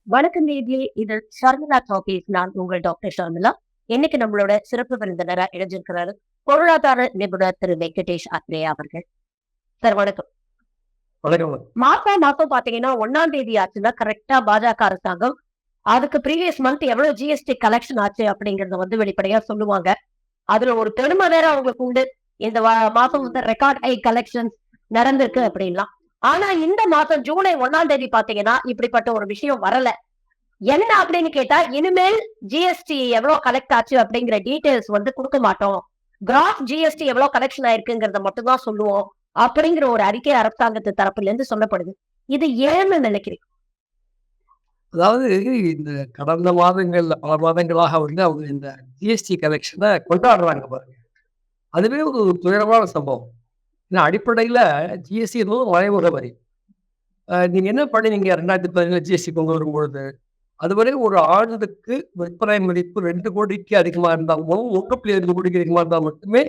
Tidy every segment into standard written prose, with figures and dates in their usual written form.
வணக்கம் நேயர்களே, இது ஷர்மிளா டாக்கீஸ். நான் உங்கள் டாக்டர் ஷர்மிளா. இன்னைக்கு நம்மளோட சிறப்பு விருந்தினரா இணைஞ்சிருக்கிறாரு பொருளாதார நிபுணர் திரு வெங்கடேஷ் அத்ரேயா அவர்கள். சார் வணக்கம். வணக்கம். மாசம் பாத்தீங்கன்னா 1ஆம் தேதி ஆச்சுன்னா கரெக்டா பாஜக அரசாங்கம் அதுக்கு ப்ரீவியஸ் மந்த் எவ்வளவு ஜிஎஸ்டி கலெக்ஷன் ஆச்சு அப்படிங்கறத வந்து வெளிப்படையா சொல்லுவாங்க. அதுல ஒரு பெருமை வேற அவங்களுக்கு உண்டு. இந்த மாசம் வந்து ரெக்கார்ட் ஹை கலெக்ஷன் நடந்திருக்கு அப்படின்லாம். ஆனா இந்த மாசம் ஜூலை 1ஆம் தேதி பாத்தீங்கன்னா இப்படிப்பட்ட ஒரு விஷயம் வரல. என்ன அப்படின்னு கேட்டா, இனிமேல் ஜிஎஸ்டி எவ்வளவு கலெக்ட் ஆச்சு அப்படிங்கிற டீடைல்ஸ் வந்து கொடுக்க மாட்டோம். கிராஸ் ஜிஎஸ்டி எவ்வளவு கலெக்ஷன் ஆயிருக்குங்கிறத மட்டும் தான் சொல்லுவோம் அப்படிங்கிற ஒரு அறிக்கை அரசாங்கத்து தரப்புல இருந்து சொல்லப்படுது. இது ஏன்னு நினைக்கிறீங்க? அதாவது இந்த கடந்த மாதங்கள்ல பல மாதங்களாக வந்து அவங்க இந்த ஜிஎஸ்டி கலெக்ஷனை கொண்டாடுறாங்க பாருங்க. அதுவே ஒரு துயரமான சம்பவம். ஏன்னா அடிப்படையில ஜிஎஸ்டி என்பது மறைமுக வரி. நீங்க என்ன பண்ணீங்க 2017 ஜிஎஸ்டி கொண்டு வரும்பொழுது, அதுவரை ஒரு ஆண்டுக்கு விற்பனை மதிப்பு 2 கோடிக்கு அதிகமா இருந்தாலும் 1.5 கோடிக்கு அதிகமா இருந்தால் மட்டுமே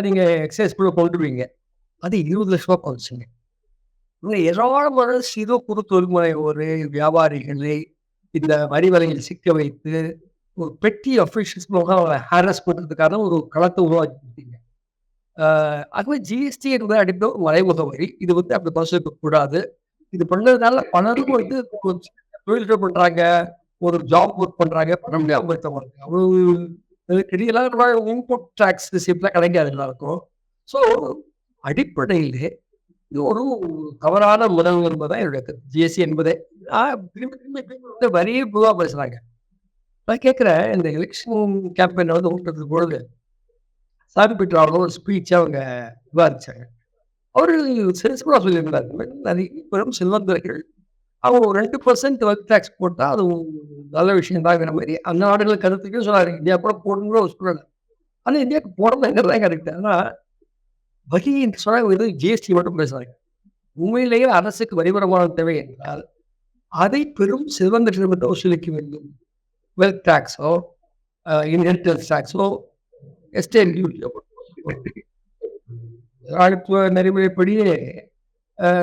நீங்க எக்ஸைஸ் குள்ள கொண்டுருவீங்க. அது 20 லட்ச ரூபா குறைச்சுங்க. ஏராளமான சிறு குறு தொழில்முனைவோர் வியாபாரிகளை இந்த வரி வலையில் சிக்க வைத்து ஒரு பெட்டி அஃபிஷியல்ஸ் மூலம் ஹாரஸ் பண்றதுக்கான ஒரு களத்தை உருவாக்கி கொடுத்தீங்க. ஆகவே ஜிஎஸ்டி என்பது அடிப்படை ஒரு மறைமுக வரி. இது வந்து அப்படி பரிசோதிக்க கூடாது. இது பண்ணதுனால பலரும் வந்து தொழில் பண்றாங்க, ஒரு ஜாப் ஒர்க் பண்றாங்க, பண்ண முடியாம இருக்காங்க. அவ்வளவு கிடையாது. இன்புட் டாக்ஸ் ரிசிப்ட்லாம் கிடைக்காது எல்லாருக்கும். ஸோ அடிப்படையிலே இது ஒரு தவறான உணவு என்பதுதான் என்னுடைய கருத்து. ஜிஎஸ்டி என்பதே திரும்பி வரியே பொதுவாக பேசுறாங்க. நான் கேட்கிறேன், இந்த எலெக்ஷன் கேம்பெயின் வந்து ஊட்டுறதுக்கு பொழுது சாமி பெற்றாலும் ஒரு ஸ்பீச் அவங்க விவாதிச்சாங்க. அவரு சென்சிபிளா சொல்லியிருந்தாரு, நிறைய பெரும் செல்வந்தர்கள் அவங்க 2% வெல்த் டேக்ஸ் போட்டா அது நல்ல விஷயம் தாங்கிற மாதிரி அந்த நாடுகள் கருத்துக்கும் சொன்னாரு. இந்தியா கூட போடணும்னு ஒரு சொல்லலை. ஆனால் இந்தியாவுக்கு போடணுங்கிறதான் கரெக்ட். ஆனால் வரி என்று சொன்ன ஜிஎஸ்டி மட்டும் பேசுறாங்க. உண்மையிலேயே அரசுக்கு வரி வருமானம் தேவை என்றால் அதை பெரும் செல்வந்தர்களிடம் வசூலிக்க வேண்டும். வெல்த் டாக்ஸோ இன்ஹெரிட்டன்ஸ் டாக்ஸோ எஸ்டேட் டியூட்டியோ நெறிமுறைப்படியே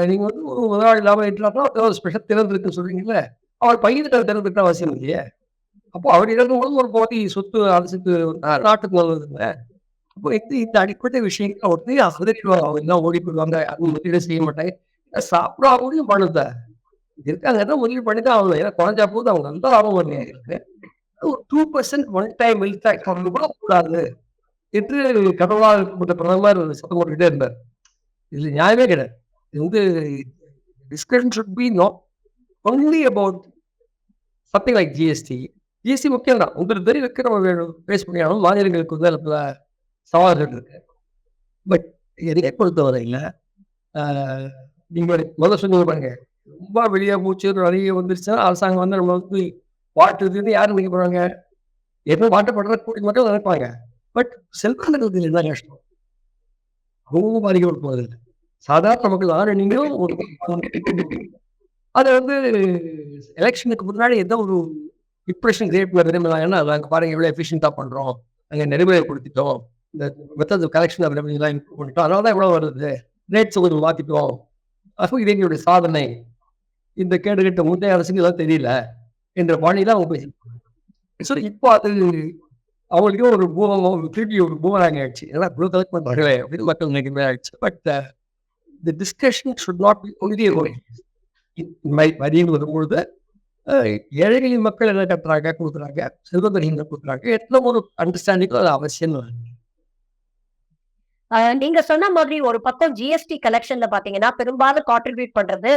நீங்க வந்து ஒரு முதலாளி லாபம் ஈட்டினாலும் ஒரு ஸ்பெஷல் திறந்திருக்கு சொல்றீங்கல்ல, அவர் பையனுக்கு திறந்துக்கிட்ட அவசியம் இல்லையே. அப்போ அவர் இறங்கும்போது ஒரு போதி சொத்து அரசுக்கு நாட்டுக்கு வருவதில்லை. அப்போ இந்த அடிப்படை விஷயங்கள் வந்து அசதிடுவாங்க. அவங்க எல்லாம் ஓடி போடுவாங்க, அது முதலீடு செய்ய மாட்டாங்க. சாப்பிடாமலையும் பண்ணுத இருக்காங்க, முதலீடு பண்ணிதான் அவங்க ஏன்னா குறைஞ்சா போது அவங்க நல்ல லாபம் வரலையா இருக்கு. ஒரு 2% ஒன் டைம் வெல்த் டாக்ஸ் கூட கூடாது என்று கடவுளாக இருக்கப்பட்ட பிரதமர் சத்தம் போட்டுக்கிட்டே இருந்தார். இதுல நியாயமே கிடையாது. இது வந்து discussion should be not only about something like GST. GST முக்கியம் தான். உங்களுக்கு தெரிவிக்க நம்ம பேஸ் பண்ணியாலும் மாநிலங்களுக்கு வந்து அதில் சவால்கள் இருக்கு. பட் எதை பொறுத்தவரையில் நீங்கள் முதல்ல சொன்னீங்க பாருங்க, ரொம்ப வெளியே மூச்சு நிறைய வந்துருச்சுன்னா அரசாங்கம் வந்து நம்ம வந்து வாட்டுறதுன்னு யாரும் நினைக்க போறாங்க? எதுவும் வாட்டப்படுற கூடி மட்டும் நினைப்பாங்க. பட் செல்வந்தர்களுக்கு என்ன கஷ்டம்? அவங்க பாதிக்கப்பட்டு போகுது. சாதாரண மக்கள் ஆறு நீங்களும் அதை வந்து எலெக்ஷனுக்கு முன்னாடி எந்த ஒரு இம்ப்ரெஷன் கிரியேட் பண்ண விரும்புகிறாங்கன்னா, அங்கே பாருங்க எவ்வளோ எஃபிஷியண்டாக பண்ணுறோம், அங்கே நெறிமுறைப்படுத்திட்டோம், இந்த மெத்தட் கலெக்ஷன் ரெவன்யூலாம் இம்ப்ரூவ் பண்ணிட்டோம், அதனால தான் எவ்வளோ வருது, ரேட்ஸ் கொஞ்சம் மாற்றிட்டோம், அப்போ இது எங்களுடைய சாதனை, இந்த கேடு கட்ட முந்தைய அரசுக்கு இதெல்லாம் தெரியல என்ற பாணியில் அவங்க பேசியிருப்பாங்க. ஸோ இப்போ அது அவங்களுக்கே ஒரு திருப்பி ஒரு பூமராங்க ஆயிடுச்சு. ஏன்னா இவ்வளோ கலெக்ட் பண்ணுறாங்களே அப்படின்னு மக்கள் நினைக்கிறதே ஆயிடுச்சு. But the discussion should not be only வரின்னு வரும்பொழுது ஏழைகளின் மக்கள் என்ன கட்டுறாங்க கொடுக்குறாங்க, செல்வந்தர்கள் கொடுக்குறாங்க, எத்தனை ஒரு அண்டர்ஸ்டாண்டிங் அது அவசியம். நீங்க சொன்ன மாதிரி ஒரு பக்கம் ஜிஎஸ்டி கலெக்ஷன்ல பாத்தீங்கன்னா பெரும்பாலும் கான்ட்ரிபியூட் பண்றது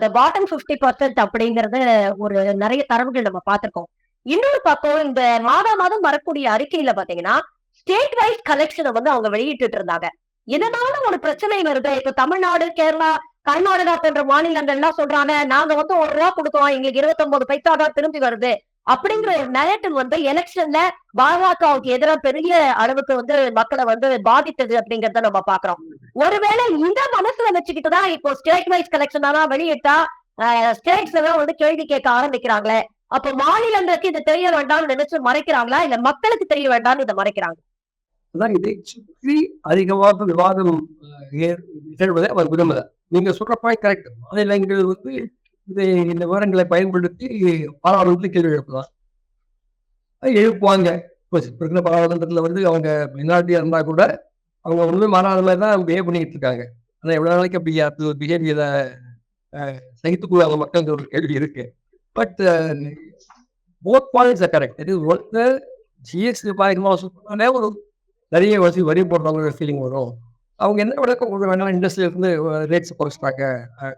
the bottom 50% அப்படிங்கறது ஒரு நிறைய தரவுகள் நம்ம பார்த்திருக்கோம். இன்னொரு பக்கம் இந்த மாதம் வரக்கூடிய அறிக்கையில பாத்தீங்கன்னா ஸ்டேட் வைஸ் கலெக்ஷனை வந்து அவங்க வெளியிட்டு இருந்தாங்க. இதனால ஒரு பிரச்சனை வருது. இப்ப தமிழ்நாடு, கேரளா, கர்நாடகா போன்ற மாநிலங்கள் எல்லாம் சொல்றாங்க, நாங்க வந்து 1 ரூபா கொடுத்தோம், எங்களுக்கு 29 பைசா தான் திரும்பி வருது அப்படிங்கிற ஒரு நேரட்டிவ் வந்து எலெக்ஷன்ல பாஜகவுக்கு எதிராக பெரிய அளவுக்கு வந்து மக்களை வந்து பாதித்தது அப்படிங்கறத நம்ம பாக்குறோம். ஒருவேளை இந்த மனசுல வச்சுக்கிட்டுதான் இப்போ ஸ்டேட் வைஸ் கலெக்ஷன் தான் வெளியிட்டா ஸ்டேட்ஸ் எல்லாம் வந்து கேள்வி கேட்க ஆரம்பிக்கிறாங்களே, அப்ப மாநிலங்களுக்கு இது தெரிய வேண்டாம்னு நினைச்சு மறைக்கிறாங்களா, இல்ல மக்களுக்கு தெரிய வேண்டாம்னு இதை மறைக்கிறாங்க? இதை சுற்றி அதிகமாக விவாதம் நிகழ்வதை அவர் விரும்பல. நீங்க சொல்ற பாயிண்ட் கரெக்ட். மாநிலங்கள் வந்து இந்த விவரங்களை பயன்படுத்தி பாராளுமன்றத்தில் கேள்வி எழுப்பலாம். எழுப்புவாங்க. இப்போ இருக்கிற பாராளுமன்றத்தில் அவங்க மைனாரிட்டியா இருந்தா கூட அவங்க ஒண்ணுமே மாறாத மாதிரி தான் பிஹேவ் பண்ணிட்டு இருக்காங்க. ஆனா எவ்வளவு நாளைக்கு அப்படி அது ஒரு பிஹேவியரை சகித்துக்குள்ள மக்கள் ஒரு கேள்வி இருக்கு. But both points are correct. இது ஒன்று ஜிஎஸ்டி பாய்க்குமா ஒரு நிறைய வரி போடுறவங்க ஃபீலிங் வரும். அவங்க என்ன விளக்கம் கொடுக்க வேணாம், இண்டஸ்ட்ரியில இருந்து ரேட்ஸ் குறைச்சிட்டாங்க,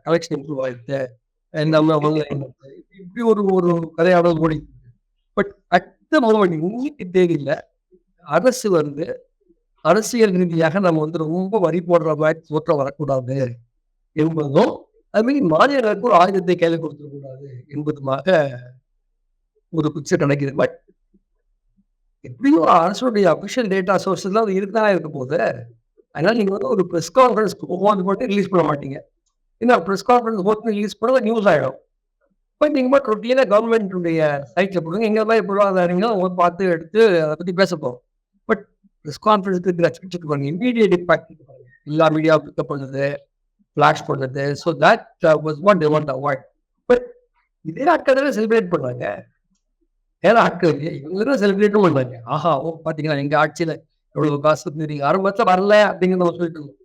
கலெக்ஷன் இம்ப்ரூவ் ஆயிடுச்சு, இப்படி ஒரு ஒரு கதையானது ஓடி. பட் அட் த மோமெண்ட் இன்னைக்கு தேதியில அரசு அரசியல் ரீதியாக நம்ம ரொம்ப வரி போடுற மாதிரி தோற்றம் வரக்கூடாது என்பதும், அதுமாரி மாநிலங்களுக்கு ஒரு ஆயுதத்தை கையில் கொடுத்துடக்கூடாது என்பதுமாக ஒரு பிக்சர் கிடைக்குது. பட் எப்படியும் அரசுடைய அபிஷியல் டேட்டா சோர்ஸஸ் தான் இருக்குதான் இருக்க போது. அதனால நீங்க ஒரு ப்ரெஸ் கான்ஃபரன்ஸ் போட்டு ரிலீஸ் பண்ண மாட்டீங்க. ஏன்னா ப்ரெஸ் கான்ஃபரன்ஸ் போட்டு ரிலீஸ் பண்ண நியூஸ் ஆகிடும். இப்போ நீங்க மட்டும் ரொட்டீனா கவர்மெண்ட்டுடைய சைட்ல போடுங்க. எங்க மாதிரி பொருளாதாரங்களும் அவங்க பார்த்து எடுத்து அதை பத்தி பேசப்போம். பட் ப்ரெஸ் கான்ஃபரன்ஸ் பாருங்க, இமீடியட் இம்பாக்ட் எல்லா மீடியா பிக்கப் பண்ணுறது, ஃபிளாஷ் பண்ணுறது. So that was what they want to avoid. But இதே ஆட்கள் செலிப்ரேட் பண்ணாங்க. ஏன்னா ஆட்கள் இவங்க செலிப்ரேட்டும் பண்ணாங்க. ஆஹா, பார்த்தீங்களா எங்க ஆட்சியில எவ்வளவு காசு தெரியுங்க, ஆரம்பத்தில் வரல அப்படிங்கிறத நம்ம சொல்லிட்டு இருக்கோம்.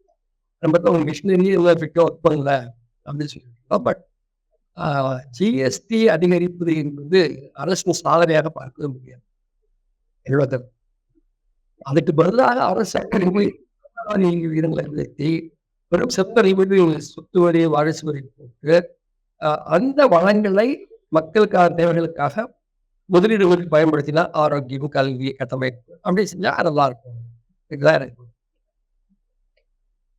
ஆரம்பத்தில் அவங்க மிஷினரி எஃபெக்டாக ஒர்க் பண்ணல அப்படின்னு சொல்லியிருக்கோம். பட் ஜிஎஸ்டி அதிகரிப்பது என்பது அரசு சாதனையாக பார்க்கவே முடியாது. அதுக்கு பதிலாக அரசு வீரங்களை நிறுத்தி வெறும் சொத்து வரி, வாரிசு வரி போட்டு அந்த வளங்களை மக்களுக்கான தேவைகளுக்காக முதலீடுகளுக்கு பயன்படுத்தினா ஆரோக்கியம், கல்வி, கட்டமைப்பு அப்படி செஞ்சா நல்லா இருக்கும். இதுதான் எனக்கு.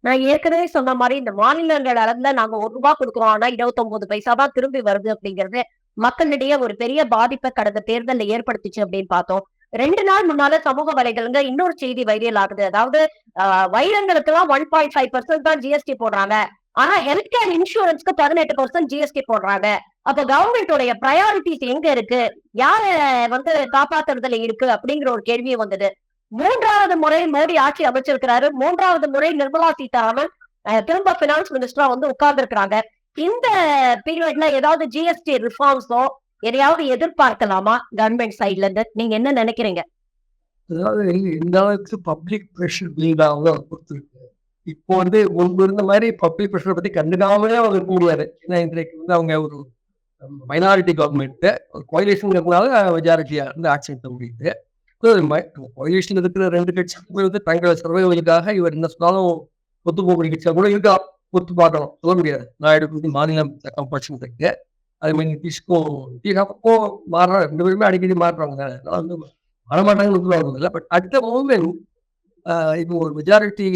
நான் ஏற்கனவே சொன்ன மாதிரி இந்த மாநிலங்கள் அளவுல நாங்க ₹1 கொடுக்குறோம், ஆனா 29 பைசா தான் திரும்பி வருது அப்படிங்கிறது மக்களிடையே ஒரு பெரிய பாதிப்பை கடந்த தேர்தலில் ஏற்படுத்திச்சு அப்படின்னு பார்த்தோம். 2 நாள் முன்னால சமூக வலைதளங்க இன்னொரு செய்தி வைரல் ஆகுது. அதாவது வைரங்களுக்கு எல்லாம் 1.5% தான் ஜிஎஸ்டி போடுறாங்க, ஆனா ஹெல்த் கேர் இன்சூரன்ஸ்க்கு 18% ஜிஎஸ்டி போடுறாங்க. அப்ப கவர்மெண்டோடைய ப்ரையாரிட்டிஸ் எங்க இருக்கு, யார காப்பாத்துறதுல இருக்கு அப்படிங்கிற ஒரு கேள்வியும் வந்தது. 3வது முறை மோடி ஆட்சி அமைச்சிருக்கிறாரு. 3வது முறை நிர்மலா சீதாராமன் திரும்ப பினான்ஸ் மினிஸ்டரா உட்கார்ந்து இருக்கிறாங்க. இந்த பீரியட்ல ஏதாவது ஜிஎஸ்டி ரிஃபார்ம்ஸோ எதையாவது எதிர்பார்க்கலாமா கவர்மெண்ட் சைட்ல இருந்து? நீங்க என்ன நினைக்கிறீங்க? அதாவது இந்த அளவுக்கு பப்ளிக் ப்ரெஷர் கொடுத்துருக்கு. இப்போ முன்பு இருந்த மாதிரி பப்ளிக் ப்ரெஷரை பத்தி கண்டுக்காமலே அவங்க இருக்க முடியாது. ஏன்னா இன்றைக்கு அவங்க ஒரு மைனாரிட்டி கவர்மெண்ட், ஒரு கோயிலேஷன் இருக்கிறதுனால மெஜாரிட்டியா இருந்து ஆட்சி எடுக்க முடியுது. கோயிலேஷன் இருக்கிற 2 கட்சி தங்கள் சர்வைவலுக்காக இவர் என்ன சொன்னாலும் ஒத்து போகக்கூடிய கட்சியா கூட இருக்கா, ஒத்து பார்க்கணும், சொல்ல முடியாது. நாயுடு மாநிலம் கம்பல்ஷன் இருக்கு. அது மாதிரி நிதிஷ்கும் மாறுற 2 பேருமே அடிக்கடி மாறுறாங்க. வரமாட்டாங்கன்னு இல்லை. பட் அட் த மூமெண்ட் இப்போ ஒரு மெஜாரிட்டி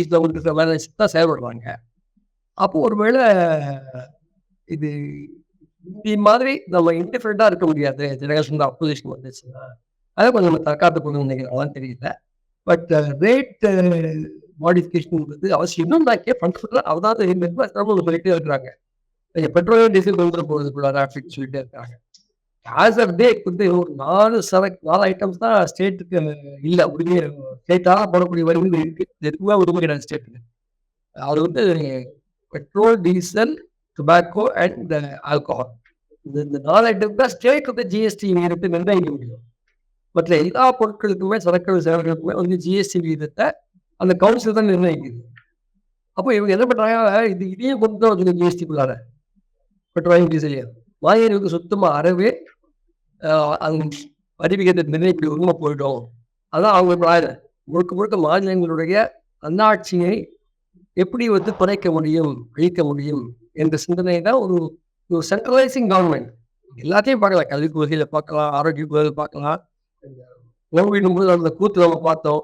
தான் செயல்படுவாங்க. அப்போ ஒருவேளை இது மாதிரி நம்ம இன்டிஃபரெண்டா இருக்க முடியாது. ஜெனரேஷன் அப்போசிஷன் வந்துச்சுன்னா அதை கொஞ்சம் நம்ம தற்காத்து கொண்டு நினைக்கிறோம் தெரியல. பட் ரேட் மாடிஃபிகேஷன் அவசியம். இன்னும் அதாவது சொல்லிட்டே இருக்கிறாங்க, பெட்ரோல் டீசல் கொண்டு போகிறது சொல்லிட்டே இருக்காங்க. ஆஸ் ஆஃப் டே ஒரு 4 ஐட்டம்ஸ் தான் ஸ்டேட்டுக்கு இல்லை, உரிமை ஸ்டேட்டாக போடக்கூடிய வரி இருக்கு. எதுக்குமே உரிமை கிடையாது ஸ்டேட்டுக்கு. அது petrol, diesel, tobacco and alcohol. இந்த 4 ஐட்டம் தான் ஸ்டேட் ஜிஎஸ்டி விகிதத்தை நிர்ணயிக்க முடியும். மற்ற எல்லா பொருட்களுக்குமே, சரக்கு சேவைகளுக்குமே ஜிஎஸ்டி விகிதத்தை அந்த கவுன்சில் தான் நிர்ணயிக்குது. அப்போ இவங்க என்ன பண்றாங்க, இதையும் கொண்டு தான் ஜிஎஸ்டி குள்ளார பெட்ரோல், டீசல் வாங்கியவருக்கு சுத்தமாக அறவே வரி விகிதத்தை நிர்ணயிக்க உரிமை போயிடும். அதான் அவங்க முழுக்க மாநிலங்களுடைய தன்னாட்சியை எப்படி குறைக்க முடியும், அழிக்க முடியும் என்ற சிந்தனை தான் ஒரு சென்ட்ரலைசிங் கவர்மெண்ட். எல்லாத்தையும் பார்க்கலாம், கல்வி கொள்கையில பார்க்கலாம், ஆரோக்கிய கொள்கையில பார்க்கலாம், உணவிடும்போது அந்த கூத்து நம்ம பார்த்தோம்.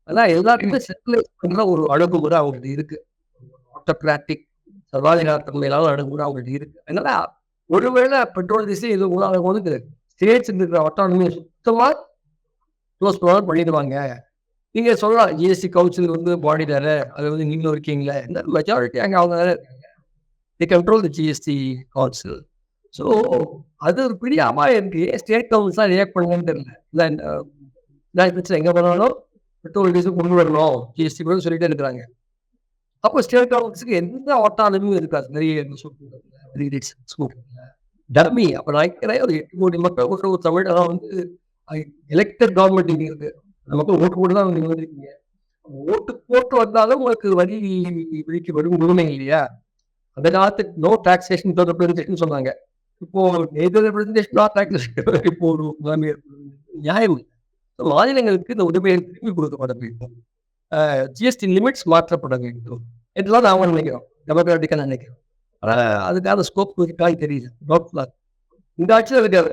அதான் எல்லாத்தையுமே சென்ட்ரலைஸ் பண்ற ஒரு அணுகுமுறை அவங்களுக்கு இருக்கு. ஆட்டோகிராட்டிக் சர்வாதிகாரத்தன்மையிலான அணுகுமுறை அவங்களுக்கு இருக்கு. அதனால ஒருவேளை பெட்ரோல் டீசல் இது போது ஸ்டேட்ஸ் இருக்கிற ஆட்டோனமியை சுத்தமா க்ளோஸ் பண்ணிடுவாங்க. நீங்க சொல்லலாம் ஜிஎஸ்டி கவுன்சில் பாடி தானே, அது நீங்களும் இருக்கீங்களே, இந்த மெஜாரிட்டி அங்கே அவங்க தானே இருக்காங்க. The control the GST council. So அது ஒரு பெரிய அபாயம் இருக்கு. ஸ்டேட் கவுன்சில் தான் ரியாக்ட் பண்ணுங்கன்னு தெரியல. பிரச்சனை எங்கே போனாலும் பெட்ரோல் டீசல் கொண்டு வரணும் ஜிஎஸ்டி கூட சொல்லிட்டே இருக்கிறாங்க. அப்போ ஸ்டேட் கவுன்சிலுக்கு எந்த ஆட்டானமியும் இருக்காது. நிறைய சொல்றாங்க டம்மி. அப்ப நான் நினைக்கிறேன் ஒரு 8 கோடி மக்கள் கொண்ட ஒரு தமிழகம் வந்து எலெக்டட் கவர்மெண்ட் இங்க இருக்கு. அந்த மக்கள் ஓட்டு போட்டு தான் நீங்க வந்திருக்கீங்க. ஓட்டு போட்டு வந்தாலும் உங்களுக்கு வரி விதிக்க வரும் உரிமை இல்லையா? அந்த காலத்துக்கு நோ டாக்ஸேஷன் ரெப்ரஸன்டேஷன் சொன்னாங்க. இப்போ ரெப்ரஸன்டேஷன் நாட் டாக்ஸேஷன் இப்போ ஒரு நியாயம் இல்லை. மாநிலங்களுக்கு இந்த உரிமையை திரும்பி கொடுக்கப்பட வேண்டும். ஜிஎஸ்டி லிமிட்ஸ் மாற்றப்பட வேண்டும் என்றுதான் நாம நினைக்கிறோம். டெமோக்ராட்டிக்கா நினைக்கிறோம். அதுக்கான ஸ்கோப் இருக்கான்னு தெரியல. இந்த ஆட்சியில் இருக்காது.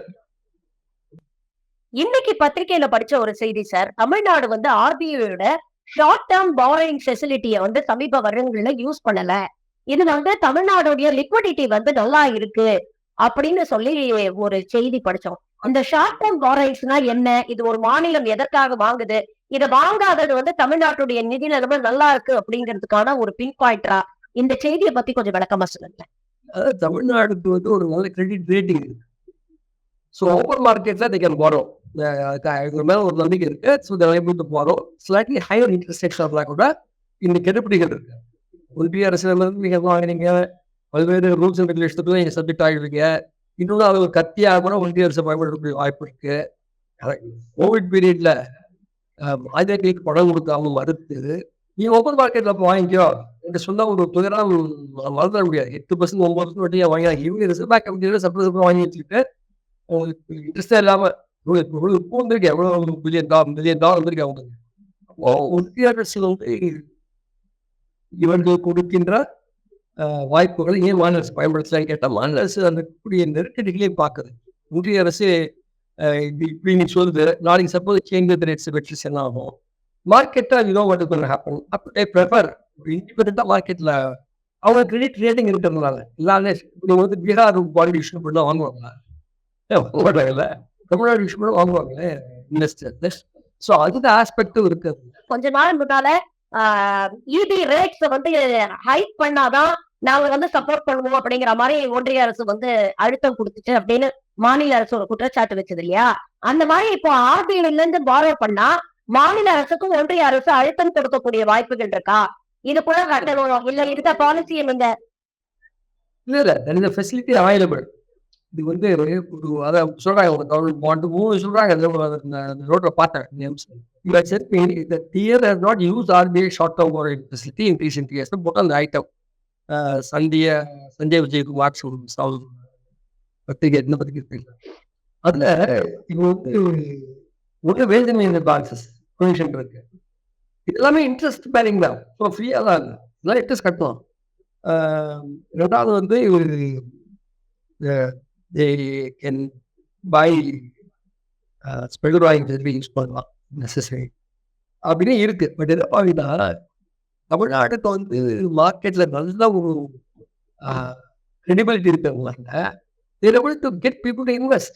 இன்னைக்கு பத்திரிகையில படிச்ச ஒரு செய்தி சார், தமிழ்நாடு வந்து ஆர்பிஐயோட ஷார்ட் டேர்ம் பாரோயிங் ஃபெசிலிட்டியை வந்து சமீப வருடங்கள்ல யூஸ் பண்ணல. இது வந்து தமிழ்நாடுடைய லிக்விடிட்டி வந்து நல்லா இருக்கு அப்படின்னு சொல்லி ஒரு செய்தி படிச்சோம். இந்த ஷார்ட் டேர்ம் பாரோயிங்ஸ்னா என்ன? இது ஒரு மாநிலம் எதற்காக வாங்குது? இதை வாங்காதது வந்து தமிழ்நாட்டுடைய நிதி நிலைமை நல்லா இருக்கு அப்படிங்கிறதுக்கான ஒரு பின் பாயிண்டா? இந்த செய்தியை பத்தி கொஞ்சம் விளக்கமா சொல்லுங்க. அதாவது தமிழ்நாடுக்கு வந்து ஒரு நல்ல கிரெடிட் ரேட்டிங் இருக்கு. ஸோ ஓப்பன் மார்க்கெட்ல they can borrow. இவங்க மேல ஒரு நம்பிக்கை இருக்கு. So they are able to borrow slightly higher interest rates கூட இந்த கெடுபிடிகள் இருக்கு. ஒன்றிய அரசிடமிருந்து நீங்க வாங்கினீங்க, பல்வேறு ரூல்ஸ் அண்ட் ரெகுலேஷனுக்கு நீங்க சப்ஜெக்ட் ஆகிருக்கீங்க. இன்னொன்று அது ஒரு கத்தியாக கூட ஒன்றிய அரசு பயன்படுத்தக்கூடிய வாய்ப்பு இருக்கு. கோவிட் பீரியட்ல மாநிலங்களுக்கு பணம் கொடுக்காம மறுத்து நீ ஓப்பன் மார்க்கெட்ல வாங்கிக்கோ என்று சொன்னா ஒரு துயரம் மறந்துட முடியாது. 8% 9% வட்டியா வாங்கி இவங்க ரிசர்வ் பேங்க் கமிட்டியில சப்ளை வாங்கி வச்சுக்கிட்டு உங்களுக்கு இன்ட்ரெஸ்டே இல்லாம பூந்திருக்கு எவ்வளவு மில்லியன் டாலர் வந்திருக்கு அவங்களுக்கு. ஒன்றிய அரசு வந்து இவர்கள் கொடுக்கின்ற வாய்ப்புகளை ஏன் மாநில அரசு பயன்படுத்தலாம் கேட்டால் மாநில அரசு அந்த கூடிய நெருக்கடிகளையும் பார்க்குது. ஒன்றிய அரசு இப்படி நீ சொல்லுது, நாளைக்கு சப்போஸ் சேஞ்ச் ரேட்ஸ் வச்சு என்ன ஆகும்? மார்க்கெட்டை ஹேப்பன் அப்போ ப்ரிஃபர் இண்டிபெண்டாக மார்க்கெட்டில் அவங்க கிரெடிட் ரேட்டிங் இருக்கிறதுனால எல்லாமே நீங்கள் வந்து பீகார் பாடி இஷ்யூ பண்ணி தான் வாங்குவாங்களா? வாங்குவாங்கல்ல, தமிழ்நாடு இஷ்யூ பண்ணி வாங்குவாங்களே இன்வெஸ்டர்ஸ். ஸோ அந்த ஆஸ்பெக்டும் இருக்குது. கொஞ்ச நாள் முன்னால இபி ரேட்ஸ் வந்து ஹைக் பண்ணாதான் நாங்க வந்து சப்போர்ட் பண்ணுவோம் அப்படிங்கிற மாதிரி ஒன்றிய அரசு வந்து அழுத்தம் கொடுத்துட்டு அப்படின்னு மாநில அரசு ஒரு குற்றச்சாட்டு வச்சது இல்லையா? அந்த மாதிரி இப்போ ஆர்பிஐல இருந்து பாரோ பண்ணா மாநில அரசுக்கும் ஒன்றிய அரசு அழுத்தம் கொடுக்கக்கூடிய வாய்ப்புகள் இருக்கா? இது கூட கட்டணும் இல்ல இருக்க பாலிசி இல்ல இல்ல ஃபெசிலிட்டி அவைலபிள். இது வந்து அதான் சொல்றாங்க கவர்மெண்ட் 3 சொல்றாங்க. ரோட்ல பார்த்தேன். The tier has not used RBI short-term borrowing facility in recent years. Put on the item. Sanjay Vijaykumar பத்திரிகை என்ன பத்திரிகை அதுல இது வந்து ஒரு வேதனை பாக்ஸஸ் கமிஷன் இருக்கு. இது எல்லாமே இன்ட்ரெஸ்ட் பேரிங் தான். ஸோ ஃப்ரீயா தான் இல்லை, இதெல்லாம் இன்ட்ரெஸ்ட் கட்டலாம். ரெண்டாவது வந்து கேன் பை ஸ்பெகுலர் வாங்கி யூஸ் பண்ணலாம் நெசசரி அப்படின்னு இருக்கு. பட் எதை பார்த்தீங்கன்னா தமிழ்நாட்டுக்கு வந்து மார்க்கெட்ல நல்ல ஒரு credibility இருக்கிறவங்க they're able to get people to invest.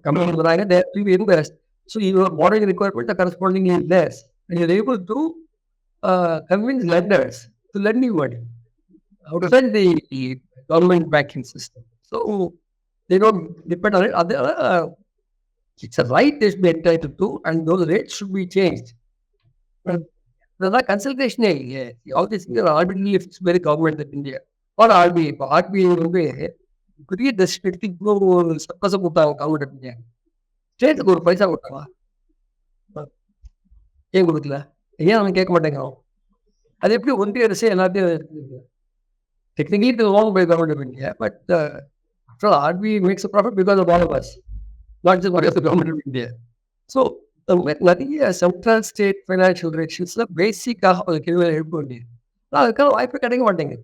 Companies வராங்க, they have to invest. So your borrowing requirement are correspondingly less, and you're able to convince lenders to lend you money outside the government banking system. So they don't depend on it. It's a right they should be entitled to, and those rates should be changed. There's a consultation. All these things are arbitrarily fixed by the government of India or RBI. RBI வந்து பெரிய டெஸ்டிக்கு ஒரு suppose கொடுத்தாங்க government of India. ஸ்டேட்டுக்கு ஒரு பைசா கொடுத்தாங்க, ஏன் கொடுக்கல? ஏன் அவன் கேட்க மாட்டேங்கிறான்? அது எப்படி ஒன்றிய அரசு எல்லாத்தையும் டெக்னிக்கலி இது வாங்க by government of India, but RBI makes a profit because of all of us, not just because of the government of India. So நிறைய சென்ட்ரல் ஸ்டேட் ஃபைனான்சியல் ரிலேஷன்ஸ்ல பேசிக்காக ஒரு கேள்வி எழுப்ப வேண்டியது. அதுக்கான வாய்ப்பு கிடைக்க மாட்டேங்குது.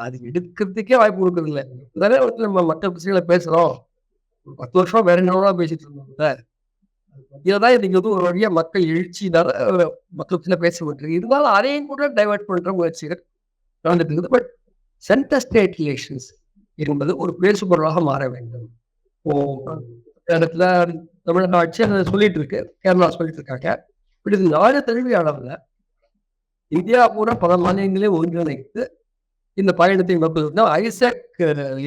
அது எடுக்கிறதுக்கே வாய்ப்பு கொடுக்குறது இல்லை. இதனால வந்து நம்ம மற்ற பிரச்சனைகளை பேசுறோம். ஒரு 10 வருஷமா வேற என்னோட பேசிட்டு இருந்தோம். இதுதான் இன்னைக்கு வந்து ஒரு வழியா மக்கள் எழுச்சினால மற்ற பிரச்சனை பேசப்பட்டு இருந்தாலும் அதையும் கூட டைவெர்ட் பண்ற முயற்சிகள் நடந்துட்டு இருக்குது. பட் சென்டர் ஸ்டேட் ரிலேஷன்ஸ் என்பது ஒரு பேசுபொருளாக மாற வேண்டும். இடத்துல தமிழக ஆட்சி அதை சொல்லிட்டு இருக்கு, கேரளா சொல்லிட்டு இருக்காங்க. இப்படி இது நாடு தழுவிய அளவில் இந்தியா பூரா பல மாநிலங்களே ஒன்றிணைத்து இந்த பயணத்தை நடப்பது. ஐசக்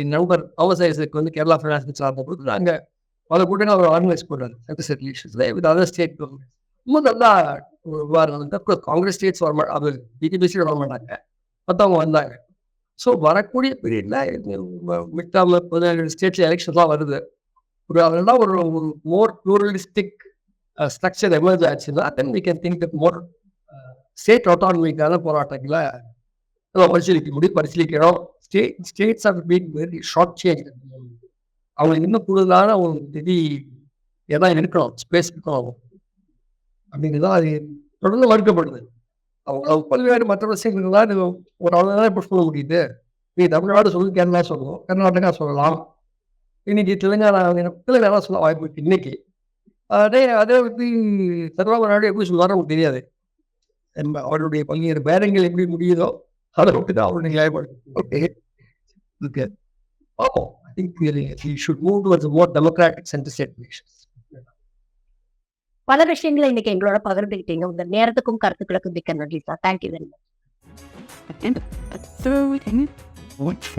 என் நண்பர் தாமஸ் ஐசக் வந்து கேரளா ஃபைனான்ஸ் மினிஸ்டர் ஆகும்போது நாங்கள் பல கூட்டங்கள் அவர் ஆர்கனைஸ் பண்ணுறாரு சென்ட்ரல் ஸ்டேட் ரிலேஷன்ஸ்ல வித் அதர் ஸ்டேட் கவர்மெண்ட். ரொம்ப நல்லா விவகாரம் வந்து காங்கிரஸ் ஸ்டேட்ஸ் வர அது பிஜேபி வர மாட்டாங்க, மற்றவங்க வந்தாங்க. ஸோ வரக்கூடிய பீரியடில் மிட்டாம 17 ஸ்டேட்ல எலெக்ஷன்லாம் வருது. அதெல்லாம் ஒரு மோர் ப்ளூரலிஸ்டிக் ஸ்ட்ரக்சர் எமர்ஜ் ஆச்சுன்னா then we can think more state ஆட்டானமிக்கான போராட்டங்களை நம்ம பரிசீலிக்கிறோம். States are being very short change. அவங்களுக்கு இன்னும் கூடுதலான ஒரு நிதி எதாவது இருக்கணும், ஸ்பேஸ் இருக்கணும் அப்படிங்கிறது அது தொடர்ந்து மறுக்கப்படுது. அவங்க பல்வேறு மற்ற விஷயங்கள்லாம் ஒரு அவ்வளோதான் இப்போ சொல்ல முடியுது. நீ தமிழ்நாடு சொல்லு, கேரளா சொல்லணும், கர்நாடகா சொல்லலாம், இன்னைக்கு தெலுங்கானா சொல்ல வாய்ப்பு இருக்கு இன்னைக்கு. அதே சர்வாப நாடு எப்படி சொல்லுவாரோ நமக்கு தெரியாது. அவருடைய பல்வேறு பேரங்கள் எப்படி முடியுதோ அதை விட்டு தான் அவருடைய நியாயப்படுத்தும். ஓகே, பார்ப்போம். I think we should move towards a more democratic center state relations. பல விஷயங்களை இன்னைக்கு எங்களோட பகிர்ந்துக்கிட்டீங்க. உங்க நேரத்துக்கும் கருத்துக்களுக்கும் மிக்க நன்றி சார். Thank you very much.